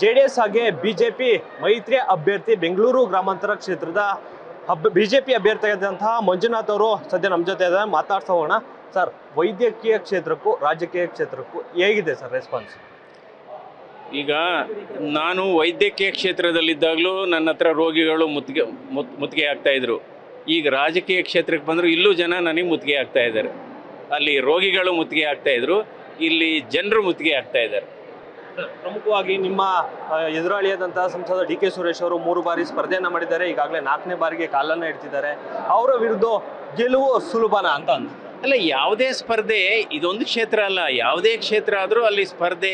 JDS ಹಾಗೆ BJP ಮೈತ್ರಿ ಅಭ್ಯರ್ಥಿ ಬೆಂಗಳೂರು ಗ್ರಾಮಾಂತರ ಕ್ಷೇತ್ರದ ಬಿಜೆಪಿ ಅಭ್ಯರ್ಥಿಯಾದಂತಹ ಮಂಜುನಾಥ್ ಅವರು ಸದ್ಯ ನಮ್ಮ ಜೊತೆ ಇದ್ದಾರೆ. ಮಾತಾಡ್ತಾ ಹೋಗೋಣ. ಸರ್, ವೈದ್ಯಕೀಯ ಕ್ಷೇತ್ರಕ್ಕೂ ರಾಜಕೀಯ ಕ್ಷೇತ್ರಕ್ಕೂ ಹೇಗಿದೆ ಸರ್ ರೆಸ್ಪಾನ್ಸ್? ಈಗ ನಾನು ವೈದ್ಯಕೀಯ ಕ್ಷೇತ್ರದಲ್ಲಿದ್ದಾಗಲೂ ನನ್ನ ಹತ್ರ ರೋಗಿಗಳು ಮುತ್ತಿಗೆ ಆಗ್ತಾ ಇದ್ರು. ಈಗ ರಾಜಕೀಯ ಕ್ಷೇತ್ರಕ್ಕೆ ಬಂದರೂ ಇಲ್ಲೂ ಜನ ನನಗೆ ಮುತ್ತಿಗೆ ಆಗ್ತಾ ಇದ್ದಾರೆ. ಅಲ್ಲಿ ರೋಗಿಗಳು ಮುತ್ತಿಗೆ ಆಗ್ತಾ ಇದ್ರು, ಇಲ್ಲಿ ಜನರು ಮುತ್ತಿಗೆ ಆಗ್ತಾ ಇದ್ದಾರೆ. ಪ್ರಮುಖವಾಗಿ ನಿಮ್ಮ ಎದುರಾಳಿಯಾದಂತಹ ಸಂಸದ DK ಸುರೇಶ್ ಅವರು 3 ಬಾರಿ ಸ್ಪರ್ಧೆಯನ್ನ ಮಾಡಿದ್ದಾರೆ. ಈಗಾಗಲೇ 4ನೇ ಬಾರಿಗೆ ಕಾಲನ್ನ ಇಡ್ತಿದ್ದಾರೆ. ಅವರ ವಿರುದ್ಧ ಗೆಲುವು ಸುಲಭನ ಅಂತ ಅಲ್ಲ, ಯಾವುದೇ ಸ್ಪರ್ಧೆ ಇದೊಂದು ಕ್ಷೇತ್ರ ಅಲ್ಲ, ಯಾವುದೇ ಕ್ಷೇತ್ರ ಆದರೂ ಅಲ್ಲಿ ಸ್ಪರ್ಧೆ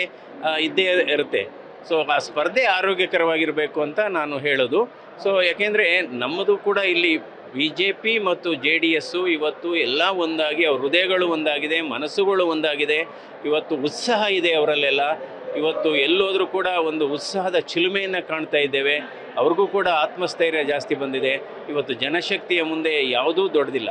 ಇದ್ದೇ ಇರುತ್ತೆ. ಸೊ ಆ ಸ್ಪರ್ಧೆ ಆರೋಗ್ಯಕರವಾಗಿರಬೇಕು ಅಂತ ನಾನು ಹೇಳೋದು. ಸೊ ಯಾಕೆಂದರೆ ನಮ್ಮದು ಕೂಡ ಇಲ್ಲಿ BJP ಮತ್ತು JDS ಇವತ್ತು ಎಲ್ಲ ಒಂದಾಗಿ, ಅವ್ರ ಹೃದಯಗಳು ಒಂದಾಗಿದೆ, ಮನಸ್ಸುಗಳು ಒಂದಾಗಿದೆ. ಇವತ್ತು ಉತ್ಸಾಹ ಇದೆ ಅವರಲ್ಲೆಲ್ಲ. ಇವತ್ತು ಎಲ್ಲೋದ್ರೂ ಕೂಡ ಒಂದು ಉತ್ಸಾಹದ ಚಿಲುಮೆಯನ್ನು ಕಾಣ್ತಾ ಇದ್ದೇವೆ. ಅವ್ರಿಗೂ ಕೂಡ ಆತ್ಮಸ್ಥೈರ್ಯ ಜಾಸ್ತಿ ಬಂದಿದೆ. ಇವತ್ತು ಜನಶಕ್ತಿಯ ಮುಂದೆ ಯಾವುದೂ ದೊಡ್ಡದಿಲ್ಲ.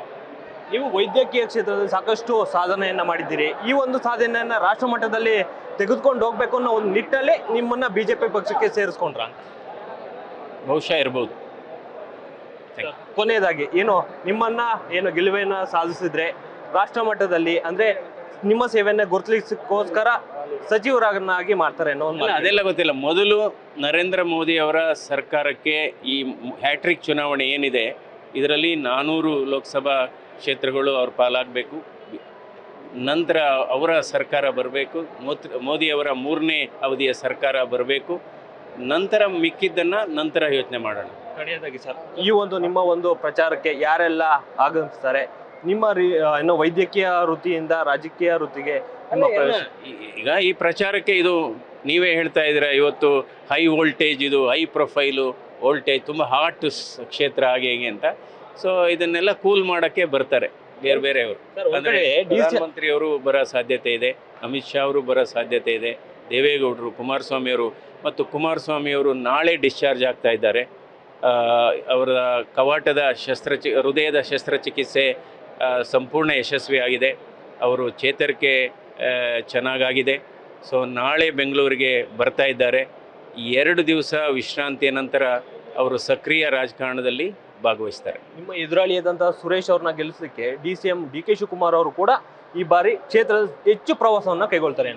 ನೀವು ವೈದ್ಯಕೀಯ ಕ್ಷೇತ್ರದಲ್ಲಿ ಸಾಕಷ್ಟು ಸಾಧನೆಯನ್ನ ಮಾಡಿದ್ದೀರಿ. ಈ ಒಂದು ಸಾಧನೆಯನ್ನ ರಾಷ್ಟ್ರ ಮಟ್ಟದಲ್ಲಿ ತೆಗೆದುಕೊಂಡು ಹೋಗ್ಬೇಕು ಅನ್ನೋ ಒಂದು ನಿಟ್ಟಲ್ಲಿ ನಿಮ್ಮನ್ನ BJP ಪಕ್ಷಕ್ಕೆ ಸೇರಿಸ್ಕೊಂಡ್ರ? ಬಹುಶಃ ಇರ್ಬೋದು. ಕೊನೆಯದಾಗಿ ನಿಮ್ಮನ್ನ ಗೆಲುವನ್ನು ಸಾಧಿಸಿದ್ರೆ ರಾಷ್ಟ್ರ ಮಟ್ಟದಲ್ಲಿ ಅಂದ್ರೆ ನಿಮ್ಮ ಸೇವೆಯನ್ನ ಗುರುತಿಸಲಿಕ್ಕೋಸ್ಕರ ಸಚಿವರನ್ನಾಗಿ ಮಾಡ್ತಾರೆ ಅನ್ನೋ ಒಂದು ಅದೆಲ್ಲ ಗೊತ್ತಿಲ್ಲ. ಮೊದಲು ನರೇಂದ್ರ ಮೋದಿ ಅವರ ಸರ್ಕಾರಕ್ಕೆ ಈ ಹ್ಯಾಟ್ರಿಕ್ ಚುನಾವಣೆ ಏನಿದೆ ಇದರಲ್ಲಿ 400 ಲೋಕಸಭಾ ಕ್ಷೇತ್ರಗಳು ಅವ್ರ ಪಾಲಾಗಬೇಕು. ನಂತರ ಅವರ ಸರ್ಕಾರ ಬರಬೇಕು. ಮೋದಿಯವರ 3ನೇ ಅವಧಿಯ ಸರ್ಕಾರ ಬರಬೇಕು. ನಂತರ ಮಿಕ್ಕಿದ್ದನ್ನು ನಂತರ ಯೋಚನೆ ಮಾಡೋಣ. ಕಡೆಯದಾಗಿ ಸರ್, ಈ ನಿಮ್ಮ ಒಂದು ಪ್ರಚಾರಕ್ಕೆ ಯಾರೆಲ್ಲ ಆಗಮಿಸ್ತಾರೆ? ನಿಮ್ಮ ವೈದ್ಯಕೀಯ ವೃತ್ತಿಯಿಂದ ರಾಜಕೀಯ ವೃತ್ತಿಗೆ ಈಗ ಈ ಪ್ರಚಾರಕ್ಕೆ ಇದು ನೀವೇ ಹೇಳ್ತಾ ಇದ್ದೀರಾ, ಇವತ್ತು ಹೈ ವೋಲ್ಟೇಜ್, ಇದು ಹೈ ಪ್ರೊಫೈಲು ವೋಲ್ಟೇಜ್, ತುಂಬ ಹಾಟ್ ಕ್ಷೇತ್ರ ಹಾಗೆ ಹೇಗೆ ಅಂತ. ಸೊ ಇದನ್ನೆಲ್ಲ ಕೂಲ್ ಮಾಡೋಕ್ಕೆ ಬರ್ತಾರೆ ಬೇರೆ ಬೇರೆಯವರು. ಅಂದರೆ ಪ್ರಧಾನಮಂತ್ರಿಯವರು ಬರೋ ಸಾಧ್ಯತೆ ಇದೆ, ಅಮಿತ್ ಶಾ ಅವರು ಬರೋ ಸಾಧ್ಯತೆ ಇದೆ, ದೇವೇಗೌಡರು, ಕುಮಾರಸ್ವಾಮಿಯವರು. ಮತ್ತು ಕುಮಾರಸ್ವಾಮಿಯವರು ನಾಳೆ ಡಿಸ್ಚಾರ್ಜ್ ಆಗ್ತಾ ಇದ್ದಾರೆ. ಅವರ ಕವಾಟದ ಹೃದಯದ ಶಸ್ತ್ರಚಿಕಿತ್ಸೆ ಸಂಪೂರ್ಣ ಯಶಸ್ವಿಯಾಗಿದೆ. ಅವರು ಚೇತರಿಕೆ ಚೆನ್ನಾಗಾಗಿದೆ. ಸೊ ನಾಳೆ ಬೆಂಗಳೂರಿಗೆ ಬರ್ತಾ ಇದ್ದಾರೆ. 2 ದಿವಸ ವಿಶ್ರಾಂತಿಯ ನಂತರ ಅವರು ಸಕ್ರಿಯ ರಾಜಕಾರಣದಲ್ಲಿ ಭಾಗವಹಿಸ್ತಾರೆ. ನಿಮ್ಮ ಎದುರಾಳಿಯಾದಂತಹ ಸುರೇಶ್ ಅವ್ರನ್ನ ಗೆಲ್ಲಿಸಲಿಕ್ಕೆ CM DK ಶಿವಕುಮಾರ್ ಅವರು ಕೂಡ ಈ ಬಾರಿ ಕ್ಷೇತ್ರದ ಹೆಚ್ಚು ಪ್ರವಾಸವನ್ನು ಕೈಗೊಳ್ತಾರೆ.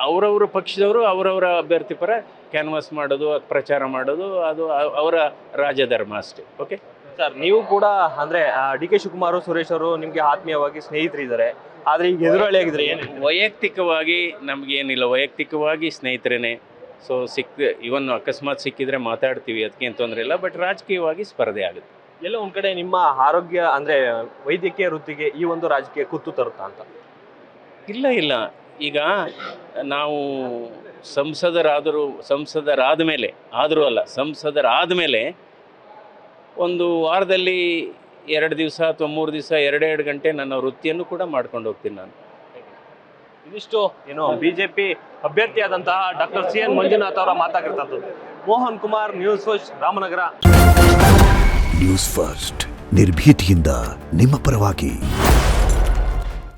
ಅವರವರ ಪಕ್ಷದವರು ಅವರವರ ಅಭ್ಯರ್ಥಿ ಪರ ಕ್ಯಾನ್ವಾಸ್ ಮಾಡೋದು, ಪ್ರಚಾರ ಮಾಡೋದು, ಅದು ಅವರ ರಾಜಧರ್ಮ ಅಷ್ಟೇ. ಓಕೆ ಸರ್, ನೀವು ಕೂಡ ಅಂದರೆ DK ಶಿವಕುಮಾರ್, ಸುರೇಶ್ ಅವರು ನಿಮಗೆ ಆತ್ಮೀಯವಾಗಿ ಸ್ನೇಹಿತರಿದ್ದಾರೆ. ಆದರೆ ಈಗ ಎದುರಾಳಿಯಾಗಿದ್ರೆ ಏನು? ವೈಯಕ್ತಿಕವಾಗಿ ನಮಗೇನಿಲ್ಲ, ವೈಯಕ್ತಿಕವಾಗಿ ಸ್ನೇಹಿತರೇನೆ. ಸೊ ಇವನ್ ಅಕಸ್ಮಾತ್ ಸಿಕ್ಕಿದ್ರೆ ಮಾತಾಡ್ತೀವಿ, ಅದಕ್ಕೇನು ತೊಂದರೆ ಇಲ್ಲ. ಬಟ್ ರಾಜಕೀಯವಾಗಿ ಸ್ಪರ್ಧೆ ಆಗುತ್ತೆ. ಎಲ್ಲ ಒಂದು ಕಡೆ ನಿಮ್ಮ ಆರೋಗ್ಯ ಅಂದರೆ ವೈದ್ಯಕೀಯ ವೃತ್ತಿಗೆ ಈ ಒಂದು ರಾಜಕೀಯ ಕುತ್ತು ತರುತ್ತಾ ಅಂತ? ಇಲ್ಲ. ಈಗ ನಾವು ಸಂಸದರಾದ ಮೇಲೆ ಒಂದು ವಾರದಲ್ಲಿ 2 ದಿವಸ ಅಥವಾ 3 ದಿವಸ 2 ಗಂಟೆ ನನ್ನ ವೃತ್ತಿಯನ್ನು ಕೂಡ ಮಾಡ್ಕೊಂಡು ಹೋಗ್ತೀನಿ ನಾನು. ಇದಿಷ್ಟು ಬಿಜೆಪಿ ಅಭ್ಯರ್ಥಿಯಾದಂತಹ ಡಾಕ್ಟರ್ CN ಮಂಜುನಾಥ್ ಅವರ ಮಾತಾಗಿರ್ತದ್ದು. Mohan Kumar, news first, Ramanagara. News first, ನಿರ್ಭೀತಿಯಿಂದ ನಿಮ್ಮ ಪರವಾಗಿ.